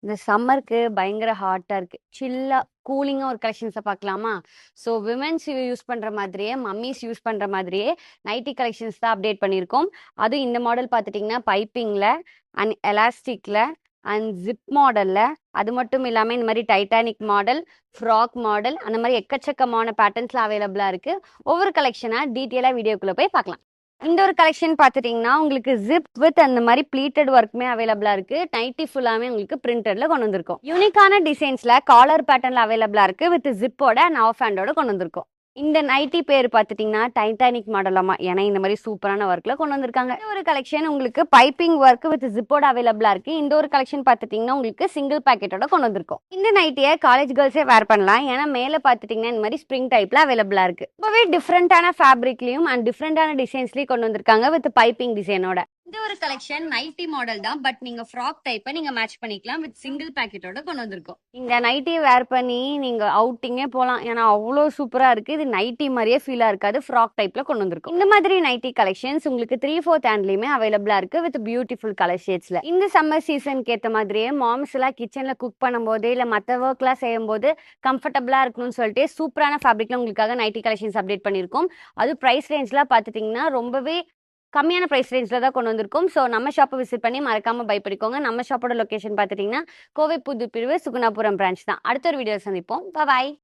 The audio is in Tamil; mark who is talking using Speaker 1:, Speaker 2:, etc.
Speaker 1: இந்த சம்மருக்கு பயங்கர ஹாட்டா இருக்கு. சில்லா, கூலிங்கா ஒரு கலெக்ஷன்ஸ பார்க்கலாமா? ஸோ விமென்ஸ் யூஸ் பண்ற மாதிரியே, மம்மிஸ் யூஸ் பண்ற மாதிரியே நைட்டி கலெக்ஷன்ஸ் தான் அப்டேட் பண்ணியிருக்கோம். அதுவும் இந்த மாடல் பார்த்துட்டீங்கன்னா, பைப்பிங்ல அண்ட் எலாஸ்டிக்ல அண்ட் ஜிப் மாடல்ல. அது மட்டும் இல்லாம இந்த மாரி டைட்டானிக் மாடல், ஃப்ராக் மாடல் அந்த மாரி எக்கச்சக்கமான பேட்டர்ன்ஸ்ல அவைலபிளா இருக்கு. ஒவ்வொரு கலெக்ஷனா டீட்டெயிலா வீடியோக்குள்ள போய் பார்க்கலாம். இந்த ஒரு கலெக்ஷன் பார்த்துட்டீங்கன்னா, உங்களுக்கு ஜிப் வித் அந்த மாரி ப்ளீட்டட் ஒர்க்குமே அவைலபிளா இருக்கு. நைட்டி ஃபுல்லாமே உங்களுக்கு பிரிண்டட்ல கொண்டு வந்திருக்கோம். யூனிக்கான டிசைன்ஸ்ல காலர் பேட்டர்ன்ல அவைலபிளா இருக்கு. வித் ஜிப்போட அண்ட் ஆஃப் ஹேண்டோட கொண்டு வந்திருக்கோம். இந்த நைட்டி பேர் பார்த்துட்டீங்கன்னா, டைட்டானிக் மாடலாமா. ஏன்னா இந்த மாரி சூப்பரான ஒர்க்ல கொண்டு வந்திருக்காங்க. இந்த ஒரு கலெக்ஷன் உங்களுக்கு பைப்பிங் ஒர்க் வித் ஜிப்போட அவைலபிளா இருக்கு. இந்த ஒரு கலெக்ஷன் பார்த்துட்டீங்கன்னா, உங்களுக்கு சிங்கிள் பாக்கெட்டோட கொண்டு வந்திருக்கோம். இந்த நைட்டியை காலேஜ் கேர்ள்ஸே வேர் பண்ணலாம். ஏன்னா மேல பார்த்துட்டீங்கன்னா இந்த மாதிரி ஸ்ப்ரிங் டைப்ல அவைலபிளா இருக்கு. ரொம்பவே டிஃப்ரெண்டான ஃபேப்ரிக்லயும் அண்ட் டிஃப்ரெண்டான டிசைன்ஸ்லயும் கொண்டு வந்திருக்காங்க வித் பைப்பிங் டிசைனோட. இந்த ஒரு கலெக்ஷன் நைட்டி மாடல் தான். பட் நீங்க ஃப்ராக் டைப்பை நீங்க மேட்ச் பண்ணிக்கலாம் வித் சிங்கிள் பாக்கெட்டோட கொண்டு வந்திருக்கோம். இந்த நைட்டியை வேர் பண்ணி நீங்க அவுட்டிங்கே போகலாம். ஏன்னா அவ்வளோ சூப்பரா இருக்கு. இது நைட்டி மாதிரியே ஃபீலா இருக்காது. ஃப்ராக் டைப்ல கொண்டு வந்திருக்கும். இந்த மாதிரி நைட்டி கலெக்ஷன்ஸ் உங்களுக்கு 3/4 ஹேண்ட்லயுமே அவைலபிளா இருக்கு வித் பியூட்டிஃபுல் கலர் ஷேட்ஸ்ல. இந்த சம்மர் சீசனுக்கு ஏற்ற மாதிரியே மாம்ஸ் எல்லாம் கிச்சன்ல குக் பண்ணும்போது இல்ல மற்ற ஒர்க் எல்லாம் செய்யும் போது கம்ஃபர்டபுளா இருக்கணும்னு சொல்லிட்டு சூப்பரான ஃபேப்ரிக்ல உங்களுக்காக நைட்டி கலெக்ஷன்ஸ் அப்டேட் பண்ணியிருக்கோம். அது பிரைஸ் ரேஞ்ச்ல பாத்துட்டீங்கன்னா ரொம்பவே கம்மியான பிரைஸ் ரேஞ்ச்ல தான் கொண்டு வந்திருக்கோம். ஸோ நம்ம ஷாப்பை விசிட் பண்ணி மறக்காம பை பண்ணிக்கோங்க. நம்ம ஷாப்போட லொகேஷன் பார்த்துட்டீங்கன்னா கோவை புது பிரிவு சுகுணாபுரம் பிரான்ச் தான். அடுத்த ஒரு வீடியோ சந்திப்போம். பாய்.